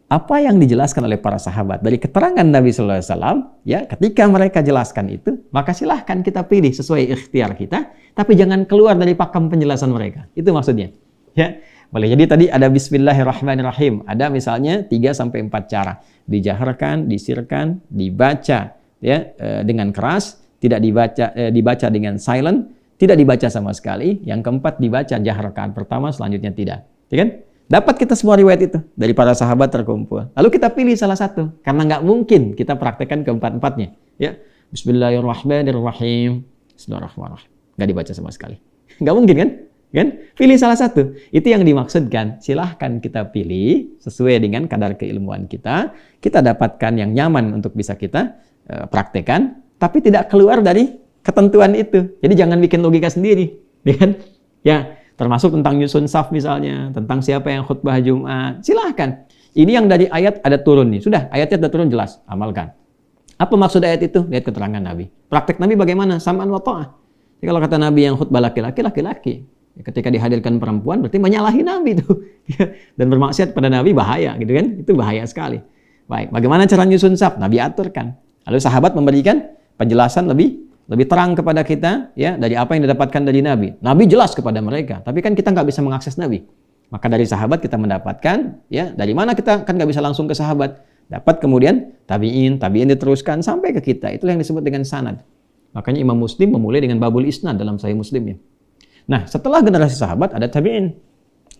apa yang dijelaskan oleh para sahabat dari keterangan Nabi Sallallahu Alaihi Wasallam, ya, ketika mereka jelaskan itu, maka silahkan kita pilih sesuai ikhtiar kita, tapi jangan keluar dari pakem penjelasan mereka. Itu maksudnya. Ya, boleh jadi tadi ada Bismillahirrahmanirrahim, ada misalnya 3-4 cara, dijaharkan, disirkan, dibaca, ya, dengan keras, tidak dibaca dengan silent, tidak dibaca sama sekali, yang keempat dibaca jaharkan pertama, selanjutnya tidak, ya kan? Dapat kita semua riwayat itu dari para sahabat terkumpul. Lalu kita pilih salah satu, karena nggak mungkin kita praktekkan keempat-empatnya. Ya, Bismillahirrahmanirrahim, Bismillahirrahmanirrahim, nggak dibaca sama sekali. Nggak mungkin kan? Kan? Pilih salah satu. Itu yang dimaksudkan. Silahkan kita pilih sesuai dengan kadar keilmuan kita. Kita dapatkan yang nyaman untuk bisa kita praktekkan, tapi tidak keluar dari ketentuan itu. Jadi jangan bikin logika sendiri, ya kan? Ya. Termasuk tentang nyusun saf misalnya, tentang siapa yang khutbah Jumat. Silahkan. Ini yang dari ayat ada turun nih. Sudah, ayatnya ada turun jelas. Amalkan. Apa maksud ayat itu? Lihat keterangan Nabi. Praktek Nabi bagaimana? Sam'an wa ta'ah. Jadi kalau kata Nabi yang khutbah laki-laki, laki-laki. Ketika dihadirkan perempuan, berarti menyalahi Nabi itu. Dan bermaksiat pada Nabi bahaya, gitu kan? Itu bahaya sekali. Baik, bagaimana cara nyusun saf? Nabi aturkan. Lalu sahabat memberikan penjelasan lebih terang kepada kita, ya, dari apa yang didapatkan dari Nabi. Nabi jelas kepada mereka, tapi kan kita nggak bisa mengakses Nabi. Maka dari sahabat kita mendapatkan, ya, dari mana kita kan nggak bisa langsung ke sahabat. Dapat kemudian tabi'in diteruskan sampai ke kita. Itulah yang disebut dengan sanad. Makanya Imam Muslim memulai dengan babul isnad dalam Sahih Muslimnya. Nah, setelah generasi sahabat ada tabi'in.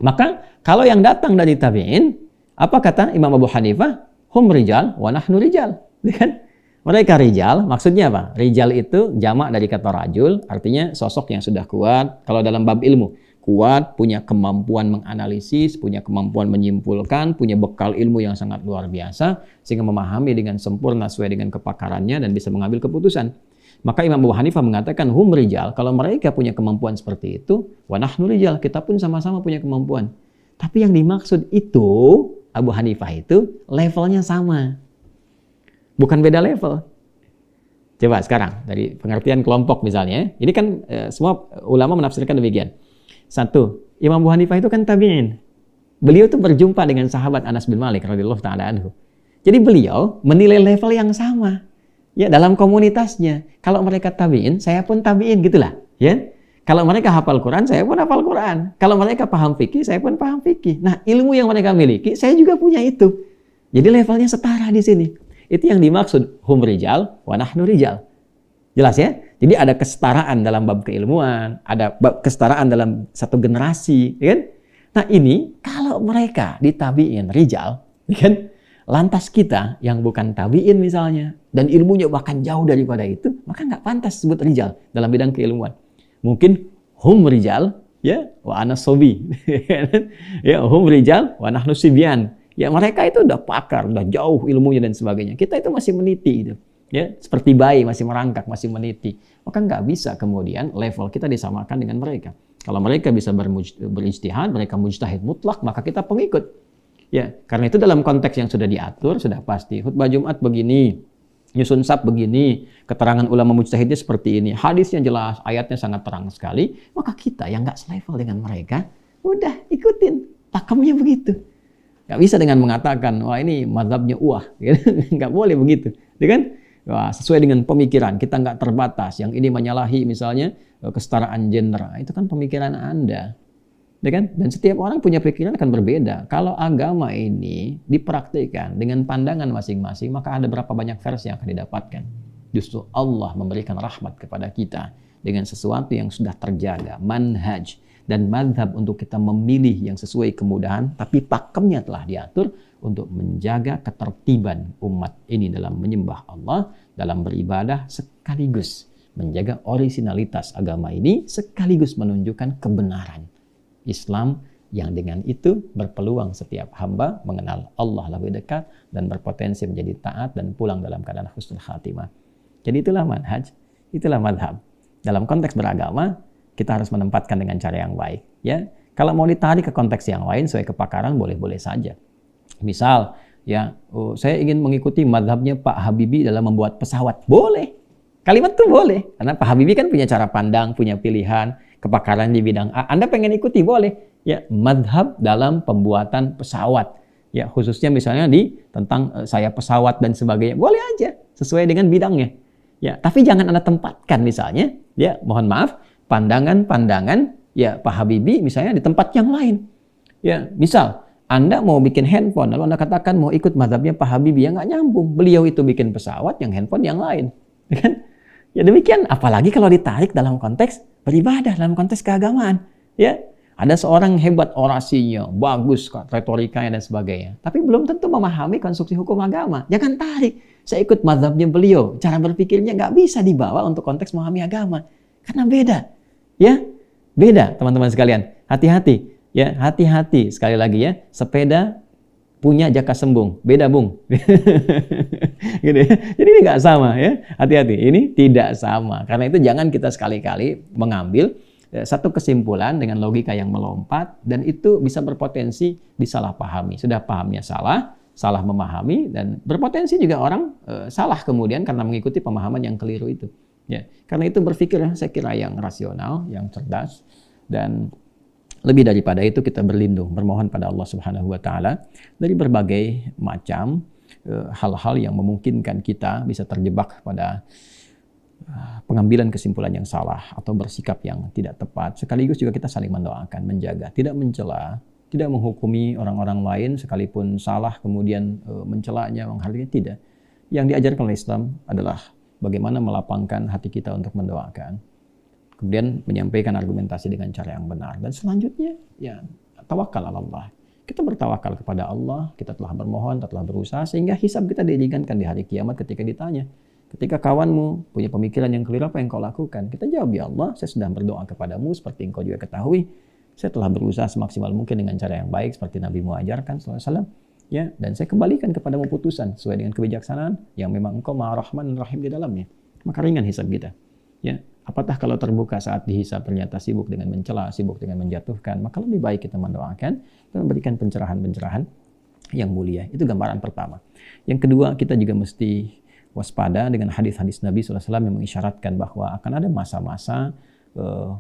Maka kalau yang datang dari tabi'in, apa kata Imam Abu Hanifah? Hum rijal wa nahnu rijal. Kan? Mereka rijal, maksudnya apa? Rijal itu jamak dari kata rajul, artinya sosok yang sudah kuat. Kalau dalam bab ilmu, kuat, punya kemampuan menganalisis, punya kemampuan menyimpulkan, punya bekal ilmu yang sangat luar biasa, sehingga memahami dengan sempurna sesuai dengan kepakarannya dan bisa mengambil keputusan. Maka Imam Abu Hanifah mengatakan, hum rijal, kalau mereka punya kemampuan seperti itu, wa nahnu rijal, kita pun sama-sama punya kemampuan. Tapi yang dimaksud itu, Abu Hanifah itu levelnya sama. Bukan beda level. Coba sekarang, dari pengertian kelompok misalnya. Ini kan semua ulama menafsirkan demikian. Satu, Imam Abu Hanifah itu kan tabi'in. Beliau tuh berjumpa dengan sahabat Anas bin Malik radhiyallahu ta'ala anhu. Jadi beliau menilai level yang sama. Ya, dalam komunitasnya. Kalau mereka tabi'in, saya pun tabi'in, gitulah. Ya. Kalau mereka hafal Quran, saya pun hafal Quran. Kalau mereka paham fikih, saya pun paham fikih. Nah, ilmu yang mereka miliki, saya juga punya itu. Jadi levelnya setara di sini. Itu yang dimaksud hum rijal wa nahnu rijal. Jelas ya? Jadi ada kesetaraan dalam bab keilmuan, ada bab kesetaraan dalam satu generasi, ya kan? Nah, ini kalau mereka ditabiin rijal, ya kan? Lantas kita yang bukan tabiin misalnya dan ilmunya bahkan jauh daripada itu, maka nggak pantas disebut rijal dalam bidang keilmuan. Mungkin hum rijal, ya, wa ana sobi. Ya, hum rijal wa nahnu sibyan. Ya, mereka itu udah pakar, udah jauh ilmunya dan sebagainya. Kita itu masih meniti itu. Ya, seperti bayi masih merangkak, masih meniti. Maka nggak bisa kemudian level kita disamakan dengan mereka. Kalau mereka bisa berijtihad, mereka mujtahid mutlak, maka kita pengikut. Ya, karena itu dalam konteks yang sudah diatur, sudah pasti. Khutbah Jumat begini, nyusun saf begini, keterangan ulama mujtahidnya seperti ini, hadisnya jelas, ayatnya sangat terang sekali. Maka kita yang nggak selevel dengan mereka, udah ikutin, pakemnya begitu. Nggak bisa dengan mengatakan, wah ini mazhabnya nggak boleh begitu, ya kan? Wah, sesuai dengan pemikiran, kita nggak terbatas. Yang ini menyalahi misalnya kesetaraan gender, itu kan pemikiran Anda, ya kan? Dan setiap orang punya pikiran akan berbeda. Kalau agama ini dipraktikkan dengan pandangan masing-masing, maka ada berapa banyak versi yang akan didapatkan. Justru Allah memberikan rahmat kepada kita dengan sesuatu yang sudah terjaga, manhaj dan madhab untuk kita memilih yang sesuai kemudahan, tapi pakemnya telah diatur untuk menjaga ketertiban umat ini dalam menyembah Allah, dalam beribadah, sekaligus menjaga orisinalitas agama ini, sekaligus menunjukkan kebenaran Islam yang dengan itu berpeluang setiap hamba mengenal Allah lebih dekat dan berpotensi menjadi taat dan pulang dalam keadaan husnul khatimah. Jadi itulah manhaj, itulah madhab. Dalam konteks beragama, kita harus menempatkan dengan cara yang baik. Ya, kalau mau ditarik ke konteks yang lain sesuai kepakaran boleh-boleh saja. Misal, ya, saya ingin mengikuti madhabnya Pak Habibie dalam membuat pesawat, boleh. Kalimat itu boleh, karena Pak Habibie kan punya cara pandang, punya pilihan, kepakaran di bidang A. Anda pengen ikuti, boleh. Ya, madhab dalam pembuatan pesawat. Ya, khususnya misalnya di tentang saya pesawat dan sebagainya. Boleh aja sesuai dengan bidangnya. Ya, tapi jangan Anda tempatkan misalnya, ya, mohon maaf, pandangan-pandangan ya Pak Habibie misalnya di tempat yang lain. Ya, misal Anda mau bikin handphone, lalu Anda katakan mau ikut mazhabnya Pak Habibie, ya nggak nyambung. Beliau itu bikin pesawat, yang handphone yang lain. Kan? Ya demikian, apalagi kalau ditarik dalam konteks beribadah, dalam konteks keagamaan. Ya, ada seorang hebat orasinya, bagus retorikanya dan sebagainya. Tapi belum tentu memahami konstruksi hukum agama. Jangan tarik. Saya ikut mazhabnya beliau. Cara berpikirnya nggak bisa dibawa untuk konteks memahami agama. Karena beda. Ya, beda teman-teman sekalian. Hati-hati. Ya, hati-hati. Sekali lagi ya, sepeda punya jaka sembung. Beda, Bung. Gitu ya. Jadi ini nggak sama ya. Hati-hati. Ini tidak sama. Karena itu jangan kita sekali-kali mengambil satu kesimpulan dengan logika yang melompat dan itu bisa berpotensi disalahpahami. Sudah pahamnya salah, salah memahami dan berpotensi juga orang salah kemudian karena mengikuti pemahaman yang keliru itu. Ya, karena itu berpikir saya kira yang rasional, yang cerdas dan lebih daripada itu kita berlindung, bermohon pada Allah Subhanahu wa taala dari berbagai macam hal-hal yang memungkinkan kita bisa terjebak pada pengambilan kesimpulan yang salah atau bersikap yang tidak tepat. Sekaligus juga kita saling mendoakan, menjaga, tidak mencela, tidak menghukumi orang-orang lain sekalipun salah kemudian mencelanya, menghargai, tidak. Yang diajarkan oleh Islam adalah bagaimana melapangkan hati kita untuk mendoakan. Kemudian menyampaikan argumentasi dengan cara yang benar. Dan selanjutnya ya tawakal ala Allah. Kita bertawakal kepada Allah, kita telah bermohon, kita telah berusaha sehingga hisab kita diringankan di hari kiamat ketika ditanya. Ketika kawanmu punya pemikiran yang keliru, apa yang kau lakukan? Kita jawab, ya Allah, saya sudah berdoa kepadamu seperti engkau juga ketahui. Saya telah berusaha semaksimal mungkin dengan cara yang baik seperti Nabi mu ajarkan SAW. Ya, dan saya kembalikan kepadamu putusan sesuai dengan kebijaksanaan yang memang engkau Maha Rahman dan Rahim di dalamnya. Maka ringan hisab kita. Ya, apatah kalau terbuka saat dihisab ternyata sibuk dengan mencela, sibuk dengan menjatuhkan, maka lebih baik kita mendoakan dan memberikan pencerahan-pencerahan yang mulia. Itu gambaran pertama. Yang kedua, kita juga mesti waspada dengan hadis-hadis Nabi SAW yang mengisyaratkan bahwa akan ada masa-masa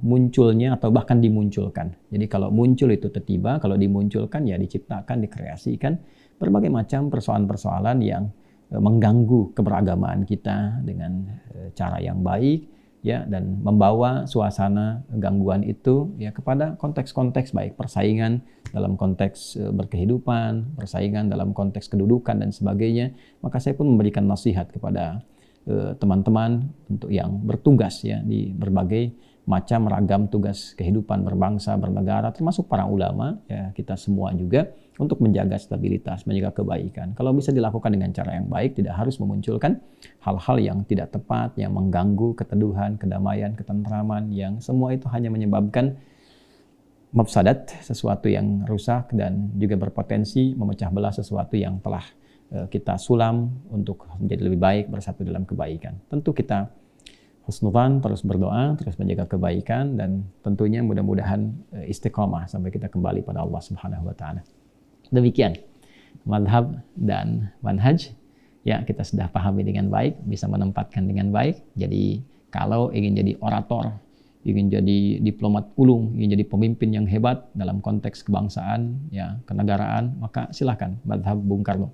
munculnya atau bahkan dimunculkan. Jadi kalau muncul itu tiba, kalau dimunculkan ya diciptakan, dikreasikan berbagai macam persoalan-persoalan yang mengganggu keberagamaan kita dengan cara yang baik, ya, dan membawa suasana gangguan itu ya kepada konteks-konteks baik persaingan dalam konteks berkehidupan, persaingan dalam konteks kedudukan dan sebagainya. Maka saya pun memberikan nasihat kepada teman-teman untuk yang bertugas ya di berbagai macam ragam tugas kehidupan berbangsa, bernegara, termasuk para ulama ya, kita semua juga untuk menjaga stabilitas, menjaga kebaikan. Kalau bisa dilakukan dengan cara yang baik, tidak harus memunculkan hal-hal yang tidak tepat, yang mengganggu keteduhan, kedamaian, ketentraman, yang semua itu hanya menyebabkan mafsadat, sesuatu yang rusak dan juga berpotensi memecah belah sesuatu yang telah kita sulam untuk menjadi lebih baik, bersatu dalam kebaikan. Tentu kita husnudzan, terus berdoa, terus menjaga kebaikan dan tentunya mudah-mudahan istiqomah sampai kita kembali pada Allah Subhanahu wa taala. Demikian madhab dan manhaj ya kita sudah pahami dengan baik, bisa menempatkan dengan baik. Jadi kalau ingin jadi orator, ingin jadi diplomat ulung, ingin jadi pemimpin yang hebat dalam konteks kebangsaan, ya kenegaraan, maka silakan madhab Bung Karno.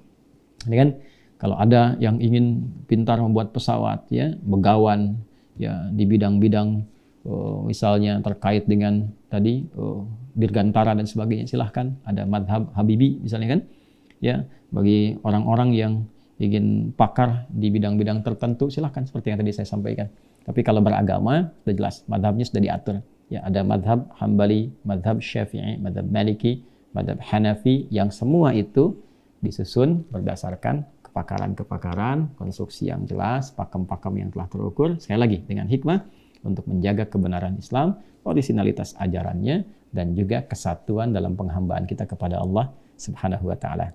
Ini kan kalau ada yang ingin pintar membuat pesawat, ya begawan, ya di bidang-bidang misalnya terkait dengan tadi dirgantara dan sebagainya, silahkan ada madhab Habibie misalnya kan, ya bagi orang-orang yang ingin pakar di bidang-bidang tertentu silahkan seperti yang tadi saya sampaikan. Tapi kalau beragama sudah jelas madhabnya sudah diatur, ya ada madhab Hambali, madhab Syafi'i, madhab Maliki, madhab Hanafi, yang semua itu disusun berdasarkan kepakaran-kepakaran, konstruksi yang jelas, pakem-pakem yang telah terukur, sekali lagi dengan hikmah untuk menjaga kebenaran Islam, orisinalitas ajarannya, dan juga kesatuan dalam penghambaan kita kepada Allah Subhanahu wa taala.